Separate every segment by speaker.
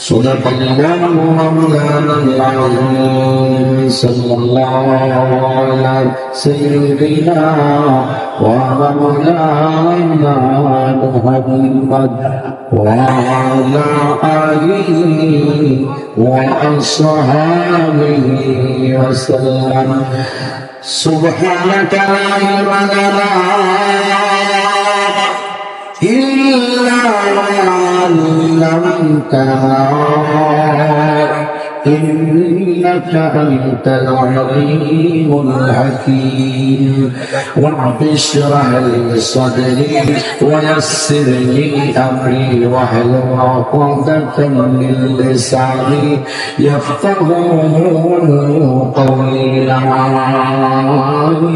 Speaker 1: صدق الله مولانا العظيم صلى الله على سيدنا ومولانا محمد وعلى آله وأصحابه وسلم سبحانك لا علم لنا إلا ما علمتنا إنك أنت العليم الحكيم رب اشرح لي صدري ويسر لي أمري واحلل عقدة من لساني يفقهوا قولي لا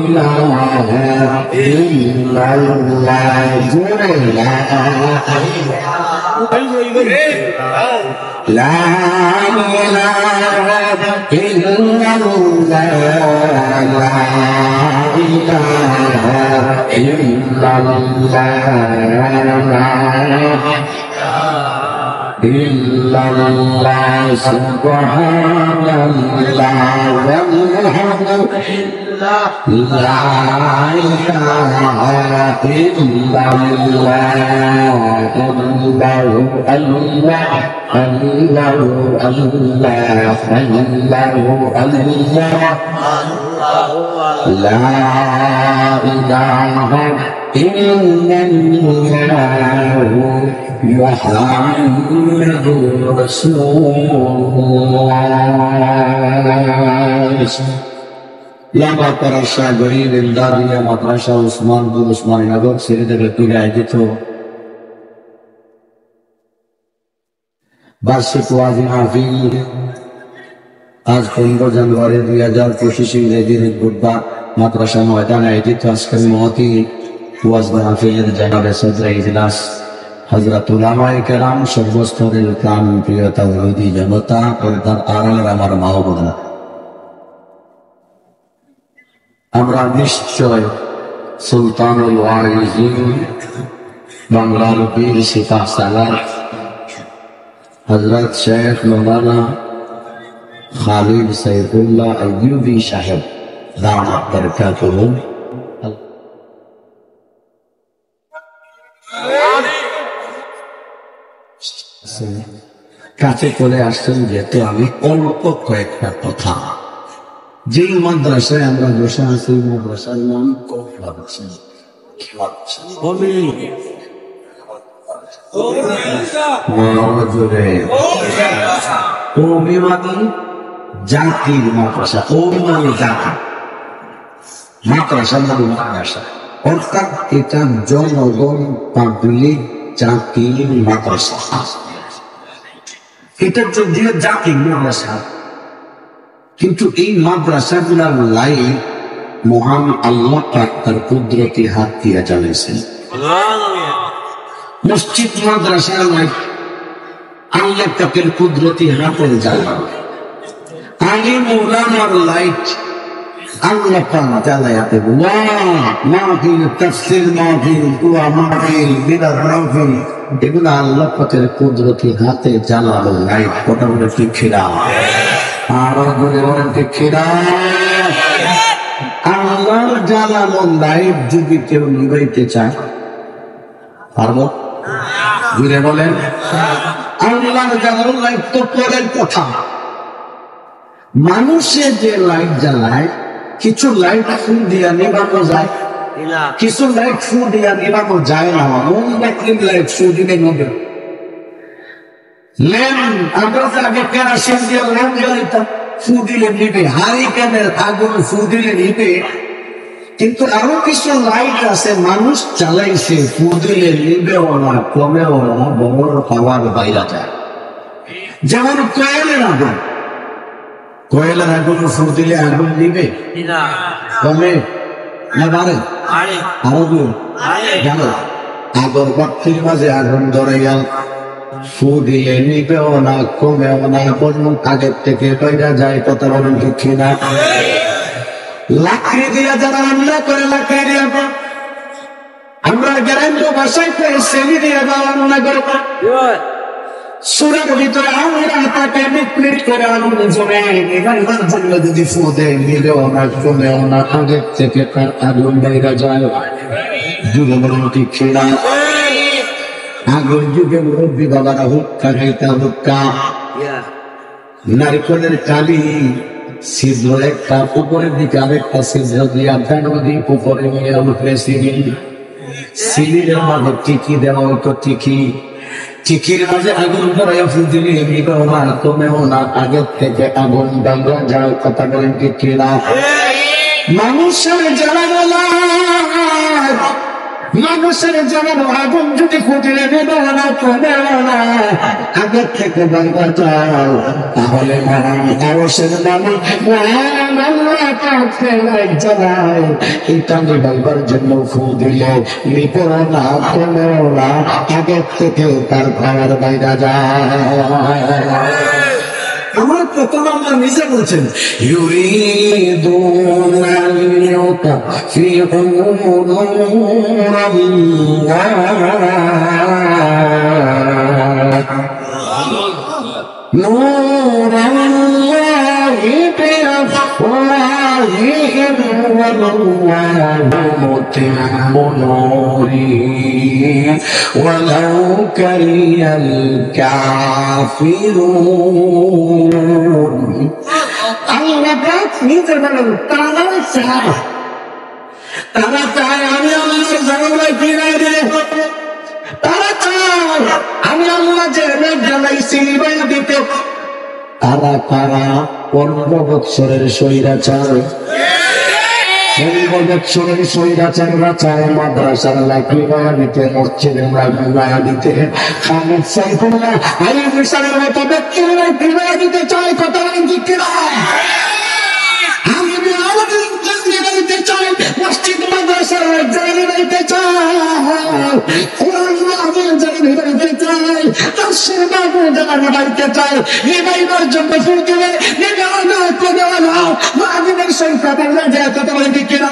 Speaker 1: إله إلا الله لا إله إلا الله لا إله إلا الله إلا الله سبحان الله والحمد لله لا إله إلا الله الله الله الله الله الله لا إله إلا الله محمد رسول الله لما ترشا غريب الدارية مدرسة عثمان بن عثمان نगर সিরিজের তুলে আয়োজিত বার্ষিক ওয়াজি মাহফিল আজ 15 জানুয়ারি 2025 ইংরেজি বুধবার মাদ্রাসা ময়দানে আয়োজিত আজকের মহতি ওয়াজ মাহফিলের জানাবে সদর ইজলাস হযরত উলামায়ে কেরাম সর্বস্তরের প্রাণ প্রিয় তাওহীদি জনতা পর্দার আড়ালের আমার মা ও বোনেরা, আমরা নিশ্চয় সুলতানুল ওয়াইজিন বাংলার বীর সিপাহ সালার হযরত শেখ মৌলানা খালিদ সাইফুল্লাহ আইয়ুবী সাহেব দামাত বরকাতুহু কাছে চলে আসছেন, যেহেতু আমি অল্প কয়েকটা কথা যেই মাদ্রাসায় আমরা বসে আছি মাদ্রাসার নাম জাতির মাদ্রাসা মাদ্রাসা মানে মাদ্রাসা, অর্থাৎ এটা জনগণ পাবলিক জাতির মাদ্রাসা। এটা যদিও জাতির মাদ্রাসা, কিন্তু এই মাদ্রাসাগুলোর লাইন মহান আল্লাহ পাক তার কুদরতি হাত দিয়ে চালাইছেন। মসজিদ মাদ্রাসার লাইন আল্লাহ পাকের কুদরতি হাতের জ্বালা, আলিম ওলামার লাইট আল্লাহ পাক জ্বালায়া দেবেন। মাহফিল, তাফসীর মাহফিল, দোয়া মাহফিল, বিদাত মাহফিল, এগুলো আল্লাহ পাকের কুদরতি হাতে জ্বালানো লাইট। কথা বলে ঠিক খিরা আরো বলে বলেন ঠিক খিরা। আল্লাহর জ্বালানো লাইট যদি কেউ নিভাইতে চায় পারবো? জুড়ে বলেন আল্লাহর জ্বালানো লাইট তো পরের কথা। মানুষে যে লাইট জ্বালায়, কিছু লাইট ফু দিয়া নিভানো যায়, কিছু লাইট ফু দিয়া নিভানো যায় না। মোমবাতির লাইট ফু দিলে নেবে। ল্যাম্প আমরা যে আগে কেরোসিন দিয়ে ল্যাম্প জ্বালাইতাম, ফু দিলে নিবে। হারিকেনের আগুন ফু দিলে নিবে। কিন্তু আরো কিছু লাইট আছে মানুষ চালাইছে, ফু দিলে নিবেও না, কমেও না, বড় পাওয়ার বাইরে যায়। যেমন কয়েলের আগুন, কয়েলের আগুন ফু দিলে আগুন নিবে, কমে না বাড়ে? আরো জানো আগরবাতির মাঝে আগুন ধরে গেল, ফু দিলে নিবেও না, কমেও না, বলুন আগের থেকে কইরা যায়। কথা বলুন ঠিক কিনা? লাকড়ি দিয়া যারা রান্না করে, লাকড়ি দিয়া আমরা গ্রাম্য ভাষায় সেলি দিয়ে রান্না করব সুরার ভিতরে আমরা তাকে বিক্রি করে আনন্দে এবার জন্য যদি ফুদে মিলেও না কমেও না আগের থেকে তার আগুন বাইরে যায় যুগে ঠিক ছিলাম আগুন যুগে মুরব্বী বাবারা হুক্কা খাইতা হুক্কা নারিকলের কালি ছিদ্র একটা উপরের দিকে আরেকটা ছিদ্র দিয়া ফেনো দিয়ে উপরে নিয়ে উঠলে সিলির মাঝে টিকি দেওয়া হতো টিকির মাঝে আগুন ধরাইয়া ফুদিলে নিবেও না কমেও না আগের থেকে আগুন বাংলা যায় কথা বলেন ঠিক কিনা মানুষের জ্বালানো মানুষের জ্বালানো আগুন যদি ফুটিলে নেবেও না কমেও না আগের থেকে বাংলা যায় তাহলে মানুষের মানুষ জ্বালায় এটা নিবার জন্য ফু দিলে নিবেও না কমেও না আগের থেকে তার খাওয়ার বাইরে যায় আমার প্রথম আমরা নিজে বলছেন نور الله بأفواههم والله متم نوره ولو كره الكافرون الله পাক নিজে বলেন তারা চায় আমি আল্লাহর জানালায় ফিরাই দিলে তারা চায় আমি আল্লাহ যে মেঘ জ্বালাইছি বাইরে দিতে তারা তারা 15 বছরের স্বৈরাচার 15 বছরের স্বৈরাচাররা চায় মাদ্রাসার লাকড়ি বায়া দিতে মসজিদের লাকড়ি বায়া দিতে খালিদ সাইফুল্লাহ আলী মিশালের মতো ব্যক্তির লাকড়ি বায়া দিতে চায় কথা বলেন ঠিক কিনা আমি আমাদের দিতে চাই মসজিদ মাদ্রাসার জায়গা দিতে চাই কোরআন মাহফিল জায়গা দিতে চাই তাফসীর মাহফিল জায়গা দিতে চাই নিবাইবার জন্য ফুটিলে নিবাইনা কোদেওয়ালা মাহফিলের সংখ্যা বাড়লে যায় কথা বলেন ঠিক কিনা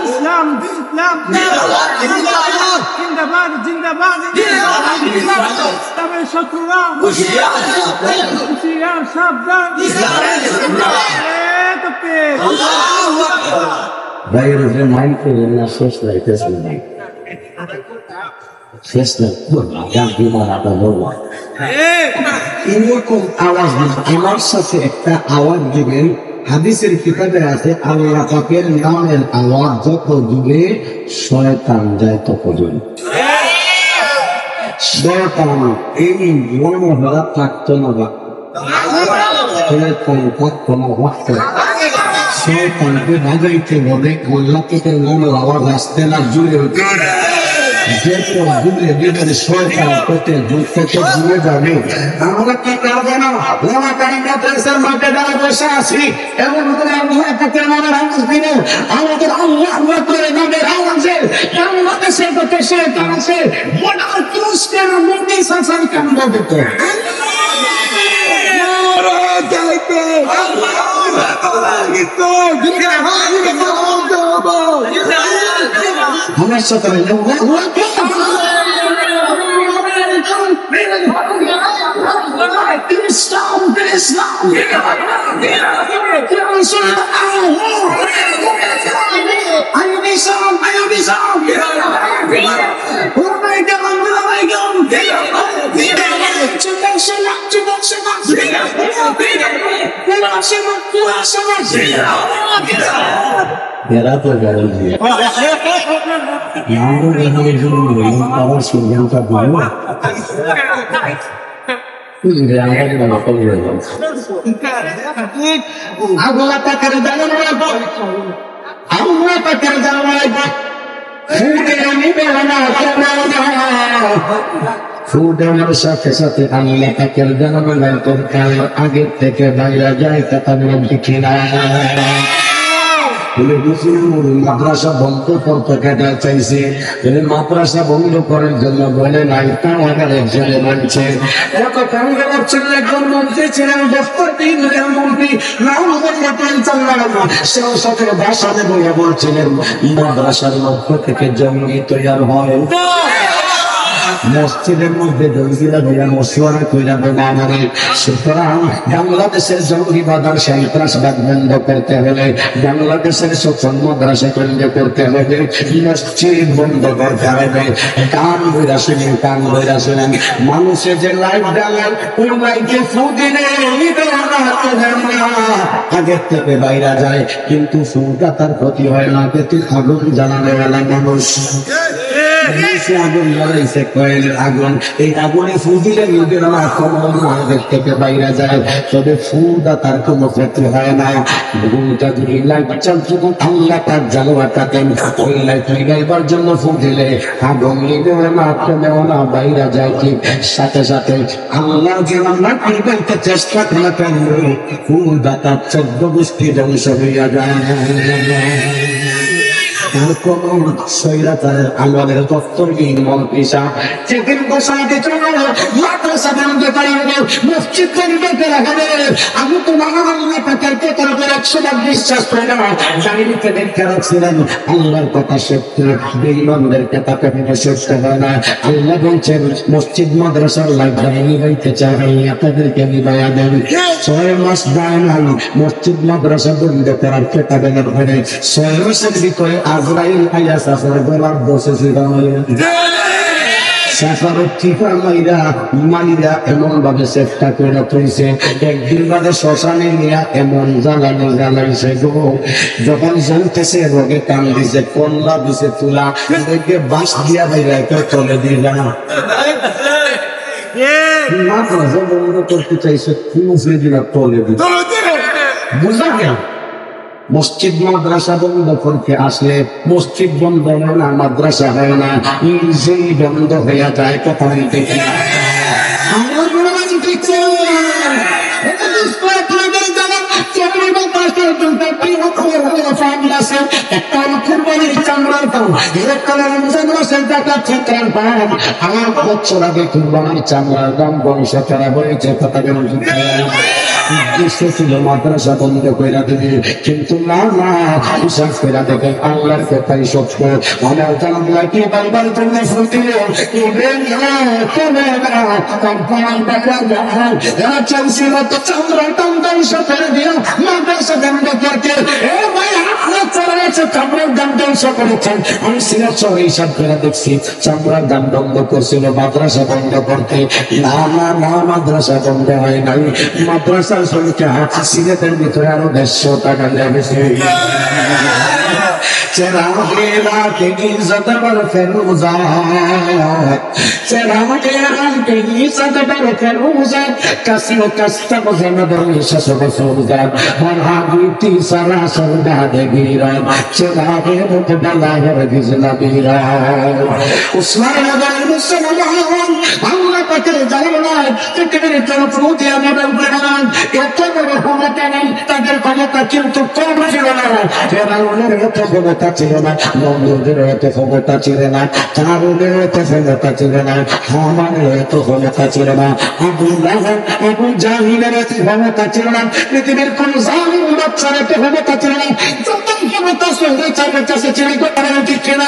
Speaker 1: ইসলাম ইসলাম জিন্দাবাদ জিন্দাবাদ ইসলামের শত্রুরা হুঁশিয়ার সাবধান বাইরে যে মাইন্ড করে না শেষ লাইতেছে না শেষ না গান বিমান আপনার বলবো এরকম আওয়াজ আমার সাথে একটা আওয়াজ দিবেন হাদিসের কিতাবে আছে আল্লাহ পাকের নামের আওয়াজ যত দূরে শয়তান যায় তত দূরে শয়তান এই মনোহরা থাকতো না বা শয়তান থাকতো না ভাবতো শয়তানকে বাজাইতে বলে আল্লাহ পাকের নামের আওয়াজ আসতে না জুড়ে আমরা কি করবো না মাঠে দাঁড়া বসে আছি এমন করে আমাদের আল্লাহ আল্লাহ করে নামের আওয়াজে সে করতে সে আছে পুরস্কার মোদী শাসন কাণ্ড দিতে আমার সাথে Era por garantía. Now we have a million hours to get up my work. Allah takar dalam apa? Allah takar dalam apa? Sudah ini berana Sudah merusak satu Allah takar dalam apa? Kalau agak teke bayar jaya kata belum dikiran. বলে হুজুর মাদ্রাসা বন্ধ করতে কেটে চাইছে, মাদ্রাসা বন্ধ করার জন্য বলে নাই, কারাগারের জেলে মানছে। এত কারাগারের জন্য একজন মন্ত্রী ছিলেন, মন্ত্রী নাম সেও সাথে ভাষণে বলে বলছিলেন মাদ্রাসার মধ্য থেকে জঙ্গি তৈরি হয়, মসজিদের মধ্যে জঙ্গিরা ভাইয়া মশওয়ারা কইরা না মানে। সুতরাং বাংলাদেশের জঙ্গিবাদ সন্ত্রাসবাদ বন্ধ করতে হলে, বাংলাদেশের সকল মাদ্রাসা বন্ধ করতে হবে, মসজিদ বন্ধ করতে হবে। কান বইরা শুনেন, কান বইরা শুনেন, মানুষের যে লাইট জ্বালায় ওই লাইটে ফু দিলে আগের থেকে বাইরা যায়, কিন্তু ফুটা তার ক্ষতি হয় না। কিন্তু আগুন জ্বালানো বেলা মানুষ আগুন জ্বালাইছে, কয়েলের আগুন, এই আগুনে ফু দিলে নিজের আগের থেকে বাইরে যায়, তবে ফুটা তার কোনো ক্ষতি হয় না। ঘুমটা যদি লাইট চালছে আল্লাহ তার জ্বালাটাতেন, ওই লাইট লাগাইবার জন্য ফু দিলে আগুন নিবেও না, কমেও না, বাইরে যায়। ঠিক সাথে সাথে আল্লাহ যেমন না নিবাইতে চেষ্টা করে কেন ফুটা তার 14 গোষ্ঠী ধ্বংস হইয়া যায়। আমাদের দপ্তরবিহীন মন্ত্রী সাহেব যেদিন ঘোষণাতে চলে মাদ্রাসা বন্ধ করি মসজিদ বন্ধ রাখাবে, আমি তো বিশ্বাস করি না, জানিতে দেখতে রাখছিলেন আল্লাহর কথা সত্য, বেঈমানদেরকে তাকে সত্য হয় না। আল্লাহ বলছেন মসজিদ মাদ্রাসার লাইব্রেরি নিবাইতে চাই, আপনাদেরকে নিবাইয়া দেন। 6 মাস দেয় নাই মসজিদ মাদ্রাসা বন্ধ করার কেটাবেনের ঘরে, 6 মাসের ভিতরে আজরাইল আইয়া সাফার গোলাপ বসেছিল। সাফারের টিপা মাইরা এমন ভাবে চেষ্টা করে তুলছে, একদিন বাদে শ্মশানে নিয়ে এমন জ্বালাইছে গো, যখন জ্বলতেছে রোগে কান দিছে, কল্লা দিছে তুলা, বাঁশ দিয়া বাইরে চলে দিয়ে না মাদ্রাসা বন্ধ করতে চাইছে, তলে বুঝা গেল। মসজিদ মাদ্রাসা বন্ধ করতে আসলে মসজিদ বন্ধ হয় না, মাদ্রাসা হয় না, নিজেই বন্ধ হয়ে যায়। কথা বলতে আমার বছর আগে কুরবানির চামড়ার দাম বংশ করা হয়েছে। কথা উদ্দেশ্য ছিল মাদ্রাসা বন্ধ করে দেবে, কিন্তু না না, বিশ্বাস করে দেখে আল্লাহর কথাই সত্য। আমার জানা কি বারবার জন্য ফুটে চাইছিল তো চামড়া টান ধ্বংস করে দিও মাদ্রাসা বন্ধ করতে। চামড়ার দাম ধ্বংস করেছেন, আমি সিলেট হিসাব করে দেখছি চামড়ার দাম বন্ধ করছিল মাদ্রাসা বন্ধ করতে। না না না, মাদ্রাসা বন্ধ হয় নাই, মাদ্রাসার সংখ্যা সিলেটের ভিতরে আরো 150 টাকা লেগেছে। তাদের ক্ষমতা কিন্তু কম ছিল না, ফেরাউনের এত ক্ষমতা ছিল না, নমরুদের এত ক্ষমতা ছিল না, কারুনের এত ক্ষমতা ছিল না, হামানের এত ক্ষমতা ছিল না, আবু জাহিলের এত ক্ষমতা ছিল না, পৃথিবীর কোন জালিম বাচ্চার এত ক্ষমতা ছিল না। যত ক্ষমতা চাপের কাছে ছিল ঠিক কিনা?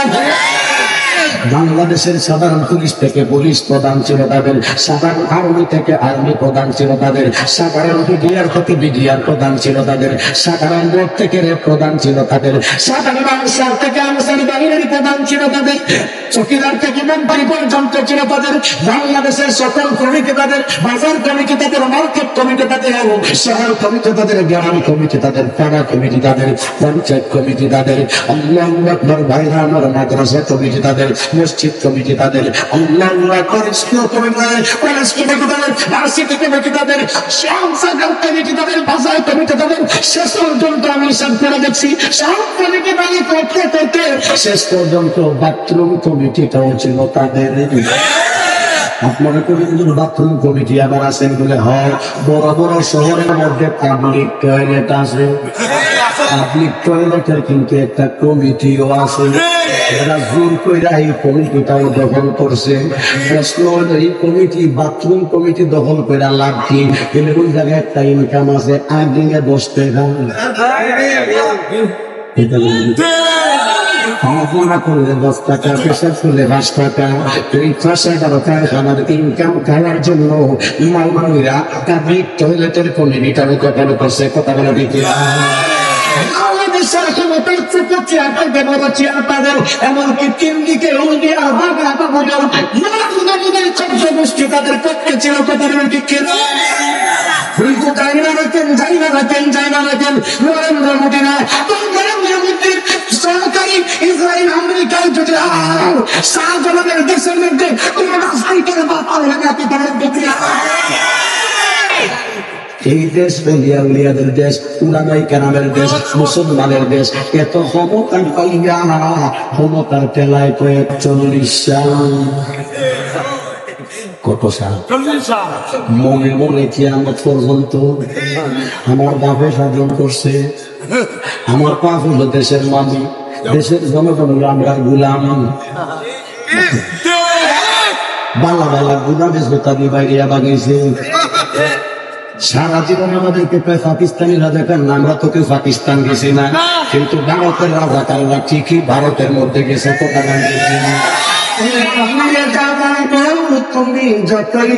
Speaker 1: বাংলাদেশের সাধারণ পুলিশ থেকে পুলিশ প্রধান ছিল তাদের, সাধারণ আর্মি থেকে আর্মি প্রধান ছিল তাদের, সাধারণ বিডিআর থেকে বিডিআর প্রধান ছিল তাদের, সাধারণ বোর্ড থেকে রেপ প্রধান ছিল তাদের, সাধারণ আনসার থেকে আনসারি বাহিনীর প্রধান ছিল তাদের, চকিদার থেকে মেম্বারি পর্যন্ত ছিল তাদের। বাংলাদেশের সকল কমিটি তাদের, বাজার কমিটি তাদের, মার্কেট কমিটি তাদের, শহর কমিটি তাদের, গ্রাম কমিটি তাদের, পাড়া কমিটি তাদের, পঞ্চায়েত কমিটি তাদের, আল্লাহু আকবার ভাইরা আমার, মাদ্রাসা কমিটি তাদের, মসজিদ কমিটি তাদের, আল্লাহু আকবার স্কুল কমিটি তাদের, কলেজ কমিটি তাদের, ভার্সিটি কমিটি তাদের, সংসদ কমিটি তাদের, বাজার কমিটি তাদের। শেষ পর্যন্ত আমি সব করে দেখছি সব কমিটি তাদের করতে করতে শেষ পর্যন্ত বাথরুম কমিটিটাও ছিল তাদের। আপনারা কমিটির বাথরুম কমিটি আবার আছেন বলে হয়, বড় বড় শহরের মধ্যে পাবলিক টয়লেট আছে, পাবলিক টয়লেটের কিন্তু একটা কমিটিও আছে, এরা জোর করে এই কমিটিটাও দখল করছে। প্রশ্ন হলো এই কমিটি বাথরুম কমিটি দখল করে লাভ কি? কিন্তু ওই জায়গায় একটা ইনকাম আছে, আগে 10 টাকা খাওয়া করলে 10 টাকা, পেশাব করলে 5 টাকা, এই 5-11 কারখানার ইনকাম খাওয়ার জন্য মালমানিরা পাবলিক টয়লেটের কমিটিটাও দখল করছে। কথা বলে দেখি এমনকি 3 দিকে তাদের পক্ষে ছিল। কথা বলে ঠিক কিনা? নরেন্দ্র মোদী না, নরেন্দ্র মোদীর সরকারি ইসরায়েল আমেরিকায় যদি শাহজালালের দেশের মধ্যে এই দেশ বেলিয়াউলিয়াদের দেশ, উলামায়ে কেরামের দেশ, মুসলমানের দেশ, এত ক্ষমতার পাইয়া ক্ষমতার টেলায় তো 41 সাল। কত সাল? মনে মনে কি আমার পর্যন্ত আমার বাপে সাধন করছে। আমার বাপ হলো দেশের মালিক, দেশের জনগণ হলো আমরা গুলাম। বালা বালা গুলা বেজতানি বাইরে বাগিয়েছে। সারা জীবন আমাদেরকে পাকিস্তানি রাজাকার, আমরা তো কেউ পাকিস্তান গেছি না, কিন্তু ভারতের রাজাকাররা ঠিকই ভারতের মধ্যে গেছে। কথা গেছি না তুমি যতই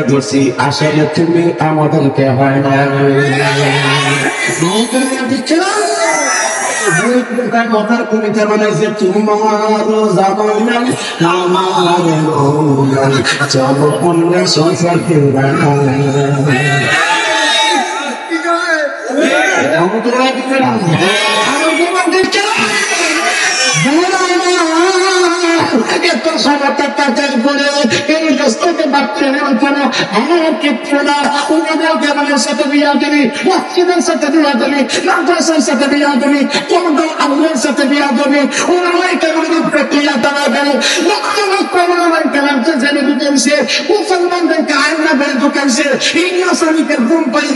Speaker 1: করছি, আসলে তুমি আমাদেরকে হয় না। কথার কবিতা বানাইছে, তোমার জামানা আমার চলো অন্য সংসার এত সমতার পরে এই দেশ থেকে বাচ্চা কেন আমার ক্ষেত্রে না, উনাদের সাথে বিয়া দেবে, মসজিদের সাথে বিয়া দেবে, মাদ্রাসার সাথে বিয়া দেবে, কোন আল্লাহর সাথে বিয়া দেবে, ওনারাই কেমন প্রক্রিয়া তারা দেবে, জেনে ঢুকেছে, মুসলমানদেরকে আয়না বেড়ে ঢুকেছে, ইংরেজ শ্রমিকের ঘুম পাই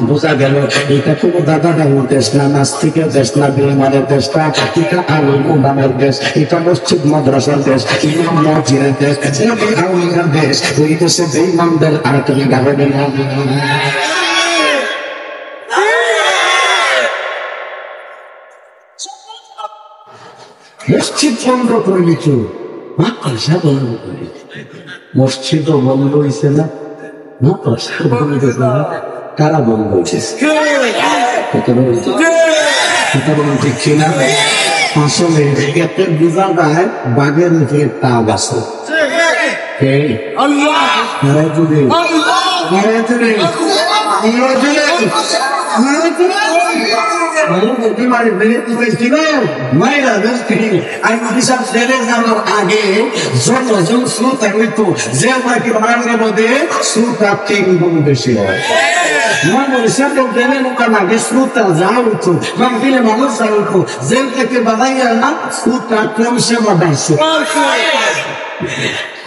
Speaker 1: বোঝা গেল এটা কোনো দাদা দাদুর দেশ না, নাস্তিকের দেশ না, বেঈমানের দেশ না, এটা আলেম ওলামার দেশ, এটা মসজিদ মাদ্রাসার দেশ, ইমাম মুয়াজ্জিনের দেশ, আউলিয়ার দেশ। ওই দেশে বেঈমানদের আর তুমি গাবে না। মসজিদ বন্ধ করে দিচ্ছ, মাদ্রাসা বন্ধ করে, মসজিদও বন্ধ হয়েছে না, মাদ্রাসা বন্ধ হয়েছে না, কারা বন্ধ হয়েছে? ঠিক কিনা? আসলে এতে বোঝা যায় বাঘের মুখে তাগ আছে। আগে যতজন শ্রোতা হইতো, যে নাকি বাংলার মধ্যে শ্রোতা 3 গুণ বেশি হয়। শ্রোতা যা হইতো, দিলে মানুষ যা হইতো, জেল থেকে বাধাইয়া না শ্রোতা ক্রমশে বাধাইছে।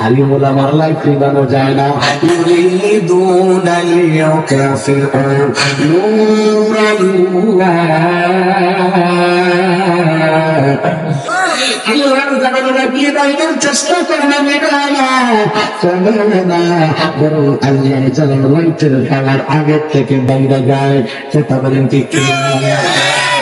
Speaker 1: আলী মোলা মারলাই পিবানো যায় না। চেষ্টা করে না আগের থেকে বাইরে গায়ে সেটা বলেন ঠিক।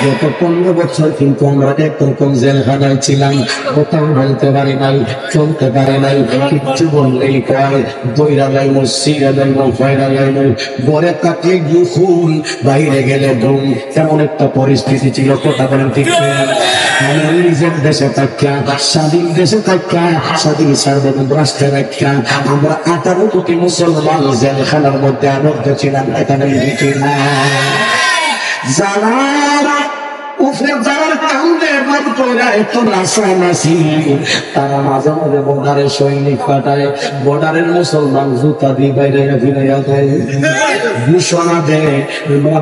Speaker 1: গত 15 বছর কিন্তু আমরা একরকম জেলখানায় ছিলাম, কোথাও বলতে পারি নাই, চলতে পারে নাই, কিচ্ছু বললেই কয় দইরা লাইমো, সিরা লাইমো, ফয়রা লাইমো, ঘরে কাটলে গুফুল, বাইরে গেলে ঘুম, তেমন একটা পরিস্থিতি ছিল। কথা বলেন ঠিক। নিজের দেশে থাকা, স্বাধীন দেশে থাকা, স্বাধীন সার্বভৌম রাষ্ট্রে থাকা আমরা 18 কোটি মুসলমান জেলখানার মধ্যে আবদ্ধ ছিলাম। এখানে যারা কুফর যারা কান্দে বাদ কইরা এত নাচানাচি, তারা মাঝে মাঝে বর্ডারের সৈনিক পাঠায়, বর্ডারের মুসলমান জুতা দিয়ে বাইরে ফিরাইয়া দেয়, ঘোষণা দেয়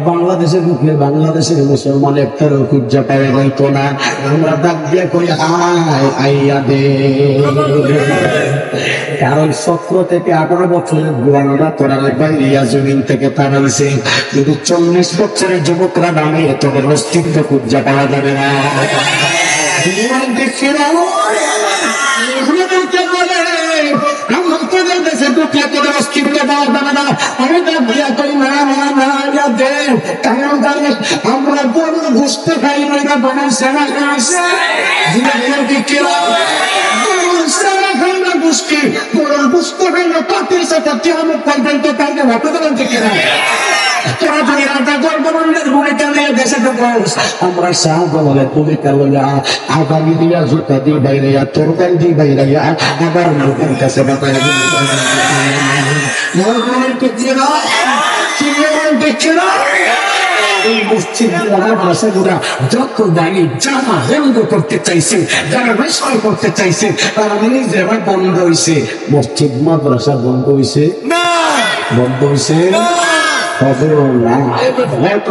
Speaker 1: বাংলাদেশে ঢুকলে বাংলাদেশের মুসলমান একটারও খুঁজা পাওয়া যাইত না। আমরা ডাক দিয়ে কই আয় আইয়া দে, কারণ 17 থেকে 18 বছরের বুড়ানোরা তোরা বাইরিয়া জমিন থেকে তাড়াইছে, কিন্তু 40 বছরের যুবকরা নামে তোদের অস্তিত্ব খুঁজা পাওয়া যাবে না। আমরা বুঝতে পারি না বানাইছে না বুঝতে পারি না তাদের সাথে কেমন পর্যন্ত তাইলে আমরা সাহায্য ভূমিকা লইয়া আগামী দিয়া জুতা দিয়ে বাইরে তরকারি দিয়ে বাইরে আবার লোকের কাছে যত দায়ী যারা বন্ধ করতে চাইছে, যারা বিষয় করতে চাইছে, তারা নিজেরা বন্ধ হয়েছে। মসজিদ মাদ্রাসা বন্ধ হয়েছে না, বন্ধ হয়েছে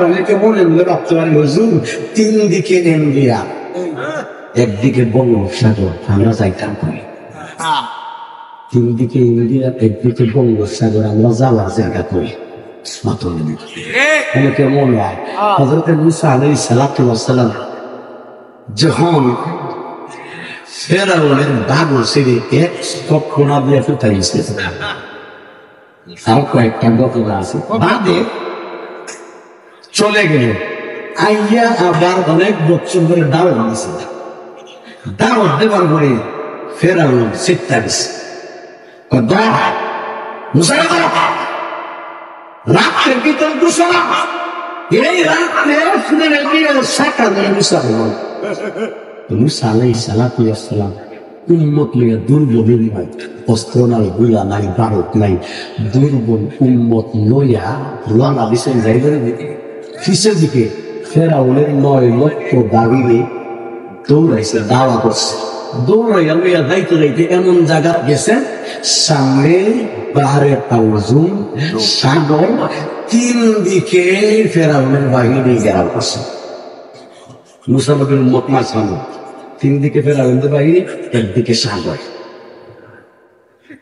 Speaker 1: অনেকে মনে মনে ভাবতে পারে হুজুর 3 দিকে ইন্ডিয়া, একদিকে বঙ্গোপসাগর, আমরা যাইতাম করি 3 দিকে ইন্ডিয়া, একদিকে বঙ্গোপসাগর, আমরা যাওয়ার জায়গা করি। অনেকে মনে হয় হযরত মুসা আলাইহিস সালাতু ওয়াস সালাম যখন ফেরাউনের বাঘ ছেড়ে এক কক্ষণা দিয়ে ফুটাইছে, আর কয়েকটা ঘটনা আছে, বাদে চলে গেল, আইয়া আবার অনেক বছর ধরে দাওয়াত দিয়েছে, দাওয়াত দেওয়ার পরে ফেরাউন চিৎকার দিছে, রাত্রের ভিতর ঘোষণা, এই রাত্রে সকালে মুসা আলাইহিস সালাতু ওয়াস সালাম উম্মত লইয়া দুর্বল নয়, অস্ত্র নাই, গুলা নাই, বারুদ নাই, দুর্বল উম্মত লইয়া রওনা দিছেন যাইবেন কিসের দিকে? ফেরাউনের 9 লক্ষ দাবিরে দৌড়াইছে, দাওয়া করছে, দৌড়াইয়া লইয়া যাইতে যাইতে এমন জায়গা গেছেন সামনে বাহারে তাওজুন সাগর, 3 দিকে ফেরাউনের বাহিনী ঘেরাও করছে। মুসা নবীর উম্মত মাঝখানে, 3 দিকে ফেরাউনের বাহিনী, একদিকে সাগর।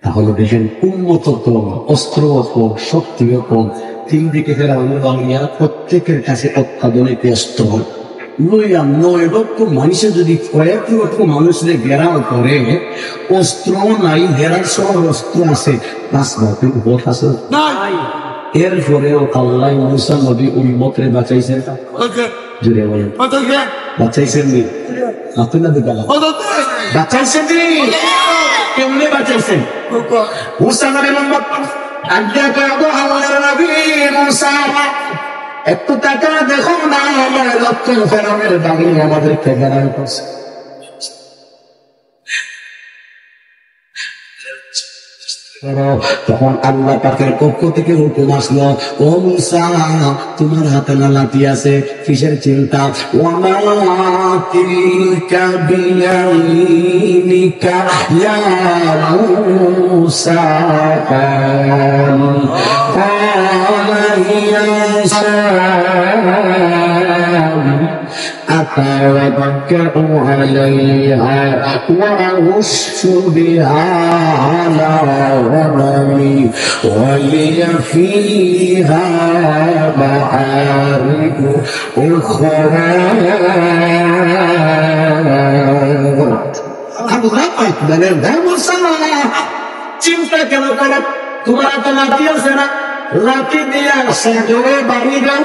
Speaker 1: তাহলে দেখেন উম্মত কম, অস্ত্র কম, শক্তিও কম, 3 দিকে ফেরাউনের বাহিনী, প্রত্যেকের কাছে অত্যাধুনিক অস্ত্র লইয়া 9 লক্ষ মানুষে যদি কয়েক লক্ষ মানুষের ঘেরাও করে, অস্ত্র নাই, ঘেরার সব অস্ত্র আছে, 5 লক্ষ ভোট আছে নাই। এরপরেও আল্লাহ মুসা নবী উম্মতরে বাঁচাইছেন, জুড়ে বলেন বাঁচাইছেন নি? আপনাদের দিকে বাঁচাইছেন নি? কেমনে বাঁচাইছেন? মুসা নবী উম্মত আজ্ঞা করো আল্লাহর নবী মুসা, একটু টাকা দেখো না, আমার লক্ষ ফেরাউনের বাহিনী আমাদেরকে ঘেরাও করছে। তখন আল্লাহ পাকের পক্ষ থেকে হুকুম আসলো, ও মুসা তোমার হাতে না লাঠি আছে, কিসের চিন্তা? ওয়ামা তিলকা বিয়ামিনিকা ইয়া মুসা, أتوكأ عليها وأهش بها على غنمي ولي فيها معارك أخرى। চিন্তা কেন করো? তোমার তো লাঠি আছে না, লাঠি দিয়ে সাগরে বাড়ি যাও।